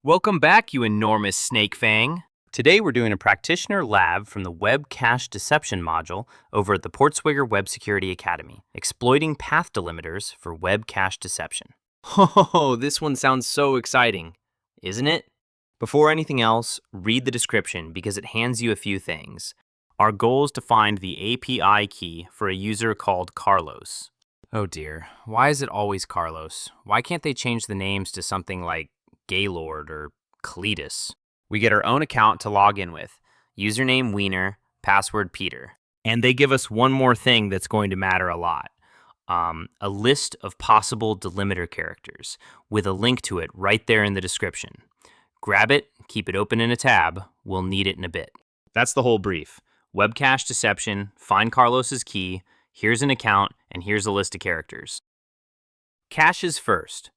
Welcome back, you enormous snake fang. Today we're doing a practitioner lab from the Web Cache Deception module over at the Portswigger Web Security Academy, exploiting path delimiters for web cache deception. Oh, this one sounds so exciting, isn't it? Before anything else, read the description because it hands you a few things. Our goal is to find the API key for a user called Carlos. Oh dear, why is it always Carlos? Why can't they change the names to something like Gaylord or Cletus? We get our own account to log in with. Username Wiener, password Peter. And they give us one more thing that's going to matter a lot. A list of possible delimiter characters with a link to it right there in the description. Grab it, keep it open in a tab. We'll need it in a bit. That's the whole brief. Web cache deception, find Carlos's key, here's an account, and here's a list of characters. Caches first.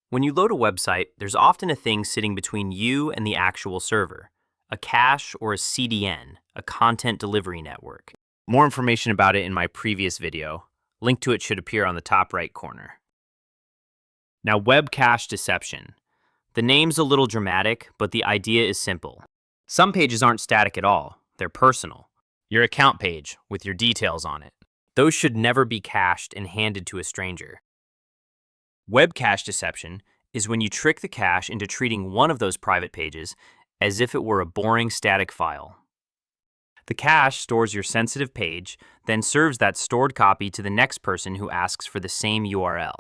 When you load a website, there's often a thing sitting between you and the actual server, a cache or a CDN, a content delivery network. More information about it in my previous video. Link to it should appear on the top right corner. Now, web cache deception. The name's a little dramatic, but the idea is simple. Some pages aren't static at all, they're personal. Your account page with your details on it. Those should never be cached and handed to a stranger. Web cache deception is when you trick the cache into treating one of those private pages as if it were a boring static file. The cache stores your sensitive page, then serves that stored copy to the next person who asks for the same URL.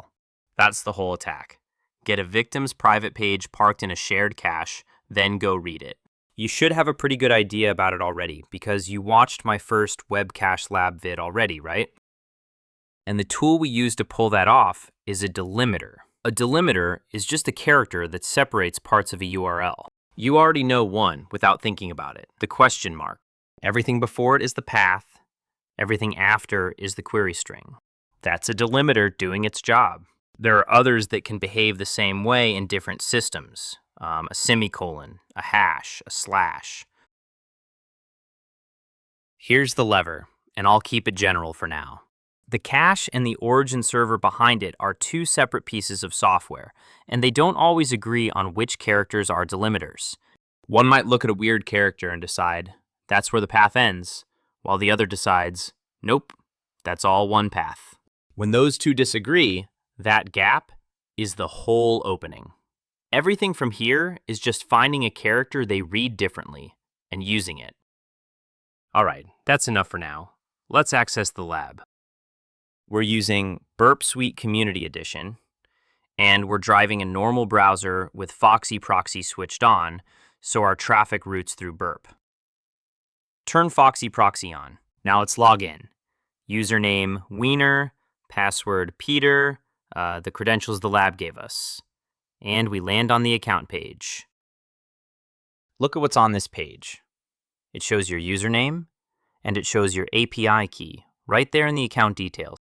That's the whole attack. Get a victim's private page parked in a shared cache, then go read it. You should have a pretty good idea about it already because you watched my first web cache lab vid already, right? And the tool we use to pull that off is a delimiter. A delimiter is just a character that separates parts of a URL. You already know one without thinking about it, the question mark. Everything before it is the path. Everything after is the query string. That's a delimiter doing its job. There are others that can behave the same way in different systems. A semicolon, a hash, a slash. Here's the lever, and I'll keep it general for now. The cache and the origin server behind it are two separate pieces of software, and they don't always agree on which characters are delimiters. One might look at a weird character and decide, that's where the path ends, while the other decides, nope, that's all one path. When those two disagree, that gap is the whole opening. Everything from here is just finding a character they read differently and using it. All right, that's enough for now. Let's access the lab. We're using Burp Suite Community Edition, and we're driving a normal browser with Foxy Proxy switched on, so our traffic routes through Burp. Turn Foxy Proxy on. Now let's log in. Username Wiener, password Peter, the credentials the lab gave us. And we land on the account page. Look at what's on this page. It shows your username, and it shows your API key right there in the account details.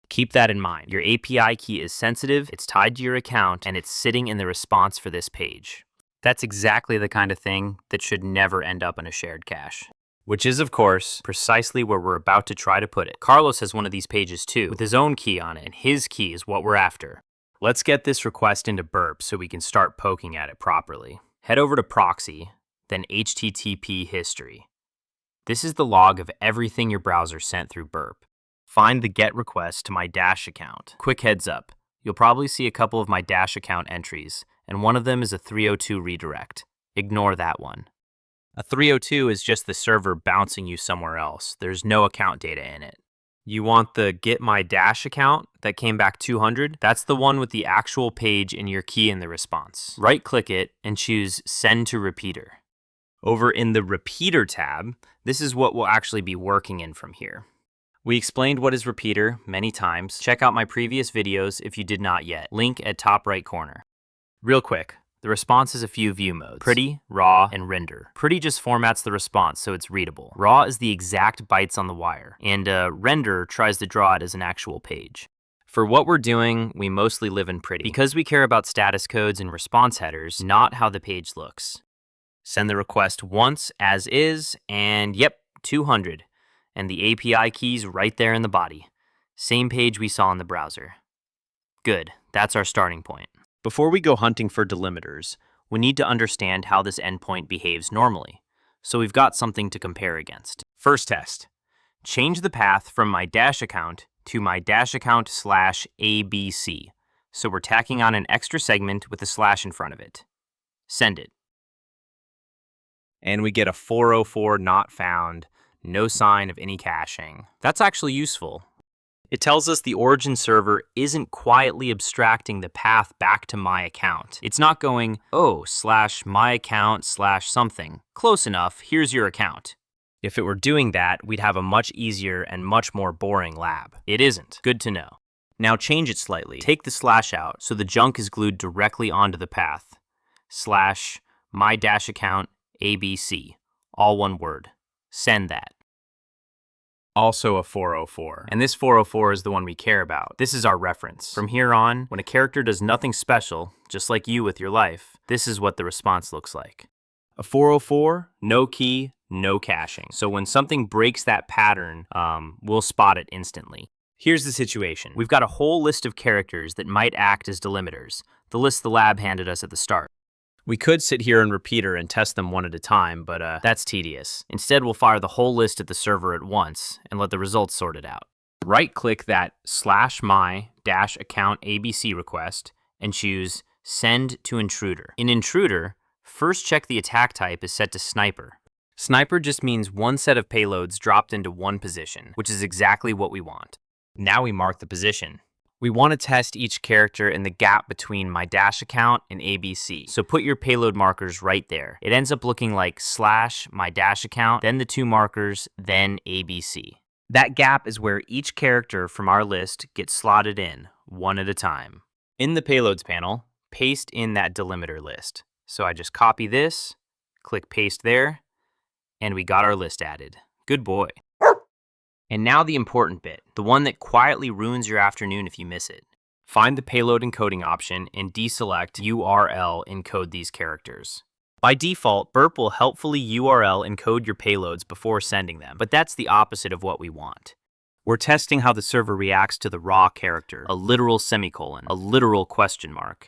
Keep that in mind. Your API key is sensitive, it's tied to your account, and it's sitting in the response for this page. That's exactly the kind of thing that should never end up in a shared cache. Which is, of course, precisely where we're about to try to put it. Carlos has one of these pages too, with his own key on it, and his key is what we're after. Let's get this request into Burp so we can start poking at it properly. Head over to Proxy, then HTTP history. This is the log of everything your browser sent through Burp. Find the GET request to my Dash account. Quick heads up, you'll probably see a couple of my Dash account entries, and one of them is a 302 redirect. Ignore that one. A 302 is just the server bouncing you somewhere else. There's no account data in it. You want the Get My Dash account that came back 200? That's the one with the actual page and your key in the response. Right-click it and choose Send to Repeater. Over in the Repeater tab, this is what we'll actually be working in from here. We explained what is Repeater many times. Check out my previous videos if you did not yet. Link at top right corner. Real quick, the response has a few view modes: Pretty, Raw, and Render. Pretty just formats the response so it's readable. Raw is the exact bytes on the wire, and Render tries to draw it as an actual page. For what we're doing, we mostly live in Pretty, because we care about status codes and response headers, not how the page looks. Send the request once as is, and yep, 200. And the API keys right there in the body. Same page we saw in the browser. Good, that's our starting point. Before we go hunting for delimiters, we need to understand how this endpoint behaves normally, so we've got something to compare against. First test. Change the path from my Dash account to my Dash account /ABC. So we're tacking on an extra segment with a slash in front of it. Send it. And we get a 404 not found, no sign of any caching. That's actually useful. It tells us the origin server isn't quietly abstracting the path back to my account. It's not going, oh, /my account /something. Close enough, here's your account. If it were doing that, we'd have a much easier and much more boring lab. It isn't. Good to know. Now change it slightly. Take the slash out so the junk is glued directly onto the path. /my dash account ABC. All one word. Send that. Also a 404. And this 404 is the one we care about. This is our reference. From here on, when a character does nothing special, just like you with your life, this is what the response looks like. A 404, no key, no caching. So when something breaks that pattern, we'll spot it instantly. Here's the situation. We've got a whole list of characters that might act as delimiters, the list the lab handed us at the start. We could sit here in Repeater and test them one at a time, but that's tedious. Instead, we'll fire the whole list at the server at once and let the results sort it out. Right-click that /my dash account ABC request and choose Send to Intruder. In Intruder, first check the attack type is set to Sniper. Sniper just means one set of payloads dropped into one position, which is exactly what we want. Now we mark the position. We want to test each character in the gap between my Dash account and ABC. So put your payload markers right there. It ends up looking like /my Dash account, then the two markers, then ABC. That gap is where each character from our list gets slotted in, one at a time. In the payloads panel, paste in that delimiter list. So I just copy this, click paste there, and we got our list added. Good boy. And now the important bit, the one that quietly ruins your afternoon if you miss it. Find the payload encoding option and deselect URL encode these characters. By default, Burp will helpfully URL encode your payloads before sending them, but that's the opposite of what we want. We're testing how the server reacts to the raw character, a literal semicolon, a literal question mark.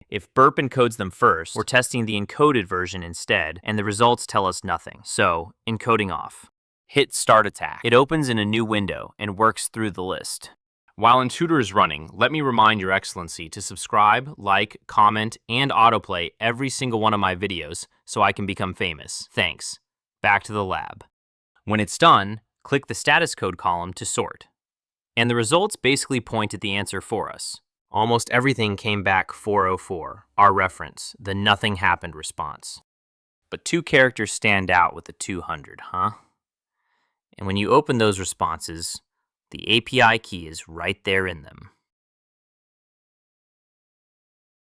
If Burp encodes them first, we're testing the encoded version instead, and the results tell us nothing. So, encoding off. Hit Start Attack. It opens in a new window and works through the list. While Intruder is running, let me remind Your Excellency to subscribe, like, comment, and autoplay every single one of my videos so I can become famous. Thanks. Back to the lab. When it's done, click the status code column to sort. And the results basically point at the answer for us. Almost everything came back 404, our reference, the nothing happened response. But two characters stand out with the 200, huh? And when you open those responses, the API key is right there in them.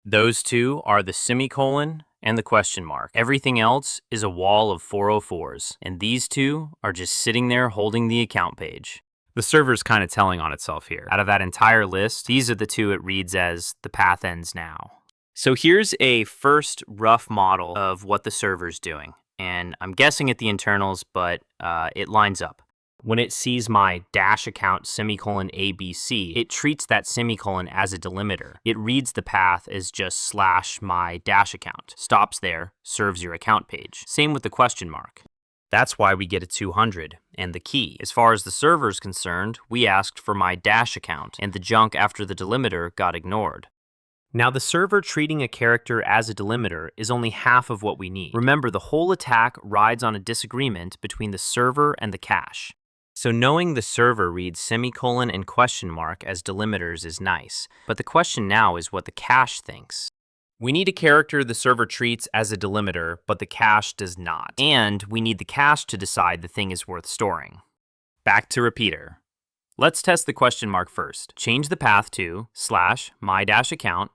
Those two are the semicolon and the question mark. Everything else is a wall of 404s, and these two are just sitting there holding the account page. The server's kind of telling on itself here. Out of that entire list, these are the two it reads as the path ends now. So here's a first rough model of what the server's doing. And I'm guessing at the internals, but it lines up. When it sees my Dash account semicolon ABC, it treats that semicolon as a delimiter. It reads the path as just /my Dash account. Stops there, serves your account page. Same with the question mark. That's why we get a 200 and the key. As far as the server is concerned, we asked for my Dash account, and the junk after the delimiter got ignored. Now, the server treating a character as a delimiter is only half of what we need. Remember, the whole attack rides on a disagreement between the server and the cache. So knowing the server reads semicolon and question mark as delimiters is nice, but the question now is what the cache thinks. We need a character the server treats as a delimiter, but the cache does not. And we need the cache to decide the thing is worth storing. Back to Repeater. Let's test the question mark first. Change the path to /my-account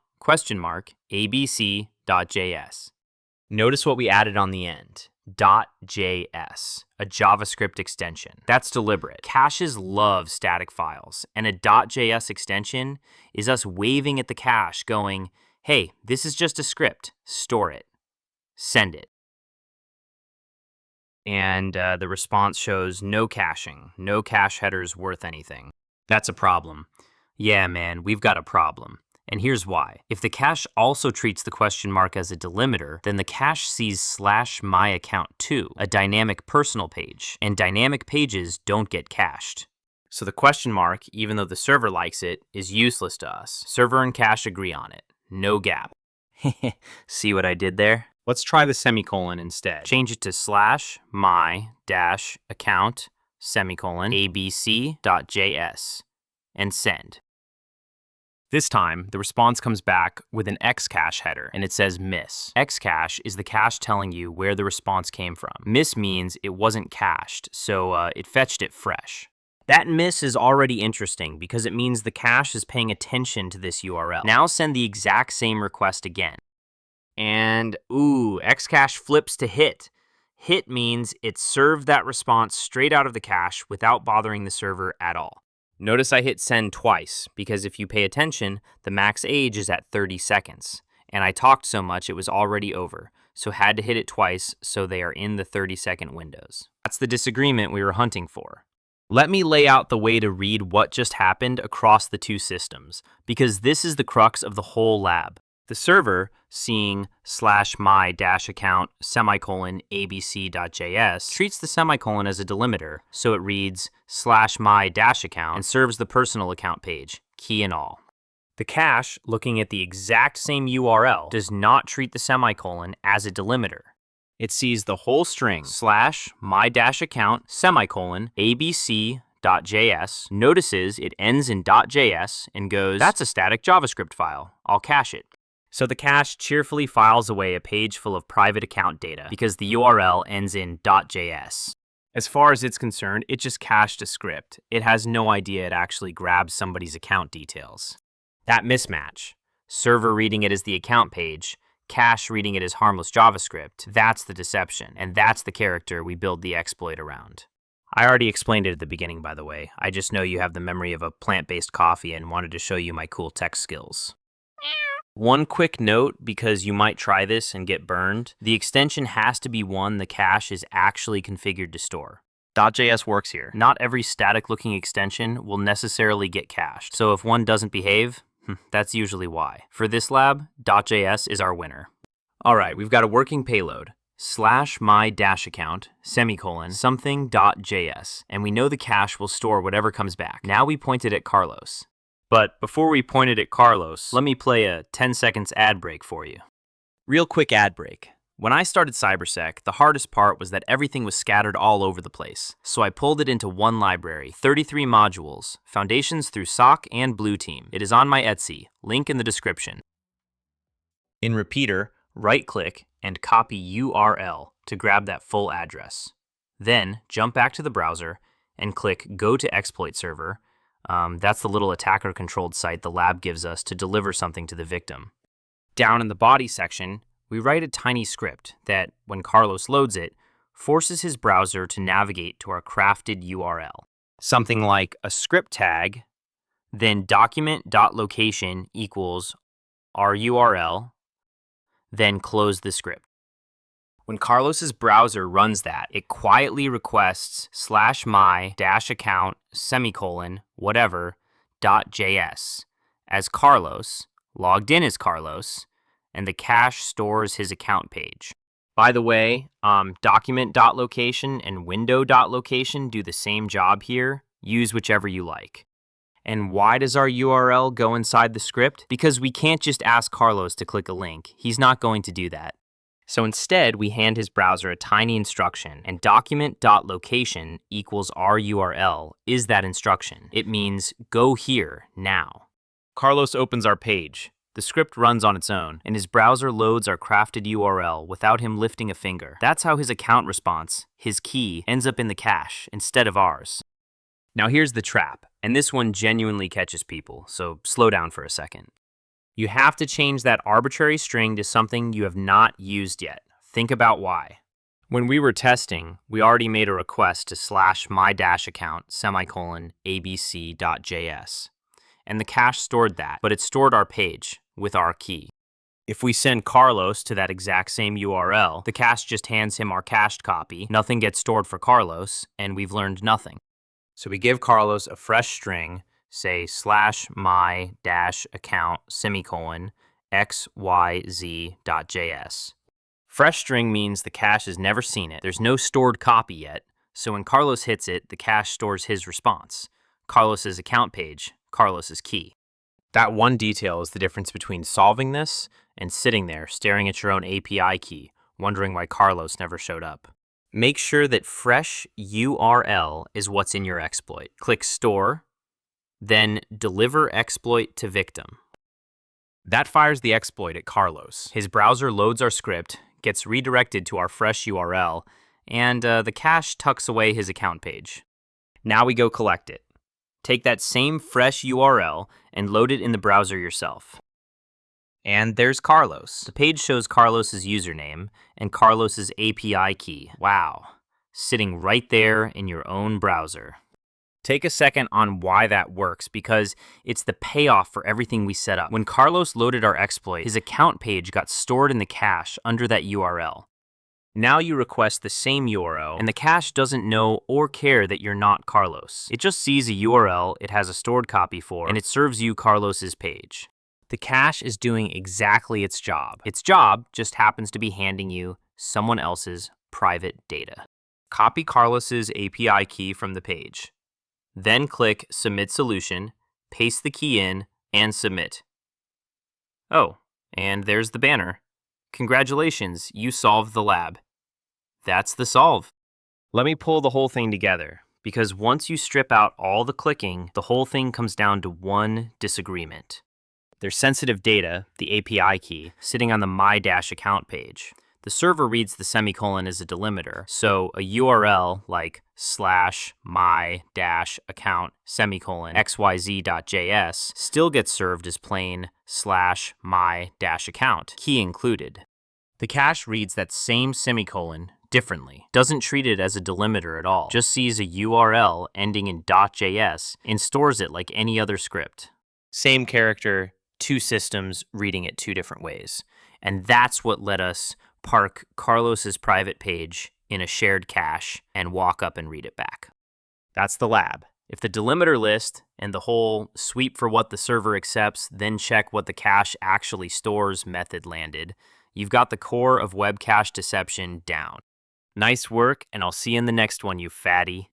abc.js. Notice what we added on the end. .js, a JavaScript extension. That's deliberate. Caches love static files, and a .js extension is us waving at the cache going, hey, this is just a script. Store it. Send it. And the response shows no caching, no cache headers worth anything. That's a problem. Yeah, man, we've got a problem. And here's why. If the cache also treats the question mark as a delimiter, then the cache sees /myaccount2, a dynamic personal page, and dynamic pages don't get cached. So the question mark, even though the server likes it, is useless to us. Server and cache agree on it. No gap. See what I did there? Let's try the semicolon instead. Change it to /my-account abc.js and send. This time, the response comes back with an Xcache header, and it says miss. Xcache is the cache telling you where the response came from. Miss means it wasn't cached, so it fetched it fresh. That miss is already interesting because it means the cache is paying attention to this URL. Now send the exact same request again. And Xcache flips to hit. Hit means it served that response straight out of the cache without bothering the server at all. Notice I hit send twice, because if you pay attention, the max age is at 30 seconds. And I talked so much it was already over, so had to hit it twice so they are in the 30-second windows. That's the disagreement we were hunting for. Let me lay out the way to read what just happened across the two systems, because this is the crux of the whole lab. The server, seeing /my-account abc.js, treats the semicolon as a delimiter, so it reads /my-account and serves the personal account page, key and all. The cache, looking at the exact same URL, does not treat the semicolon as a delimiter. It sees the whole string /my-account abc.js, notices it ends in .js, and goes, that's a static JavaScript file, I'll cache it. So the cache cheerfully files away a page full of private account data because the URL ends in .js. As far as it's concerned, it just cached a script. It has no idea it actually grabs somebody's account details. That mismatch, server reading it as the account page, cache reading it as harmless JavaScript, that's the deception, and that's the character we build the exploit around. I already explained it at the beginning, by the way. I just know you have the memory of a plant-based coffee and wanted to show you my cool tech skills. One quick note, because you might try this and get burned, the extension has to be one the cache is actually configured to store. .js works here. Not every static-looking extension will necessarily get cached, so if one doesn't behave, that's usually why. For this lab, .js is our winner. All right, we've got a working payload, /my-account, something.js, and we know the cache will store whatever comes back. Now we point it at Carlos. But before we point it at Carlos, let me play a 10 seconds ad break for you. Real quick ad break. When I started CyberSec, the hardest part was that everything was scattered all over the place. So I pulled it into one library, 33 modules, foundations through SOC and Blue Team. It is on my Etsy, link in the description. In Repeater, right-click and copy URL to grab that full address. Then jump back to the browser and click Go to Exploit Server. That's the little attacker-controlled site the lab gives us to deliver something to the victim. Down in the body section, we write a tiny script that, when Carlos loads it, forces his browser to navigate to our crafted URL. Something like a script tag, then document.location equals our URL, then close the script. When Carlos's browser runs that, it quietly requests /my-account .js as Carlos, logged in as Carlos, and the cache stores his account page. By the way, document.location and window.location do the same job here. Use whichever you like. And why does our URL go inside the script? Because we can't just ask Carlos to click a link. He's not going to do that. So instead, we hand his browser a tiny instruction, and document.location equals our URL is that instruction. It means go here now. Carlos opens our page. The script runs on its own, and his browser loads our crafted URL without him lifting a finger. That's how his account response, his key, ends up in the cache instead of ours. Now here's the trap, and this one genuinely catches people, so slow down for a second. You have to change that arbitrary string to something you have not used yet. Think about why. When we were testing, we already made a request to /my-account abc.js. And the cache stored that, but it stored our page with our key. If we send Carlos to that exact same URL, the cache just hands him our cached copy, nothing gets stored for Carlos, and we've learned nothing. So we give Carlos a fresh string, say /my-account semicolon xyz.js. Fresh string means the cache has never seen it. There's no stored copy yet, so when Carlos hits it, the cache stores his response. Carlos's account page, Carlos's key. That one detail is the difference between solving this and sitting there staring at your own API key, wondering why Carlos never showed up. Make sure that fresh URL is what's in your exploit. Click Store, then Deliver Exploit to Victim. That fires the exploit at Carlos. His browser loads our script, gets redirected to our fresh URL, and the cache tucks away his account page. Now we go collect it. Take that same fresh URL and load it in the browser yourself. And there's Carlos. The page shows Carlos's username and Carlos's API key. Wow, sitting right there in your own browser. Take a second on why that works, because it's the payoff for everything we set up. When Carlos loaded our exploit, his account page got stored in the cache under that URL. Now you request the same URL, and the cache doesn't know or care that you're not Carlos. It just sees a URL it has a stored copy for, and it serves you Carlos's page. The cache is doing exactly its job. Its job just happens to be handing you someone else's private data. Copy Carlos's API key from the page. Then click Submit Solution, paste the key in, and submit. Oh, and there's the banner. Congratulations, you solved the lab. That's the solve. Let me pull the whole thing together, because once you strip out all the clicking, the whole thing comes down to one disagreement. There's sensitive data, the API key, sitting on the my-account page. The server reads the semicolon as a delimiter, so a URL like /my-account semicolon xyz.js still gets served as plain /my-account, key included. The cache reads that same semicolon differently, doesn't treat it as a delimiter at all, just sees a URL ending in .js and stores it like any other script. Same character, two systems reading it two different ways. And that's what let us park Carlos's private page in a shared cache and walk up and read it back. That's the lab. If the delimiter list and the whole sweep for what the server accepts, then check what the cache actually stores method landed, you've got the core of web cache deception down. Nice work, and I'll see you in the next one, you fatty.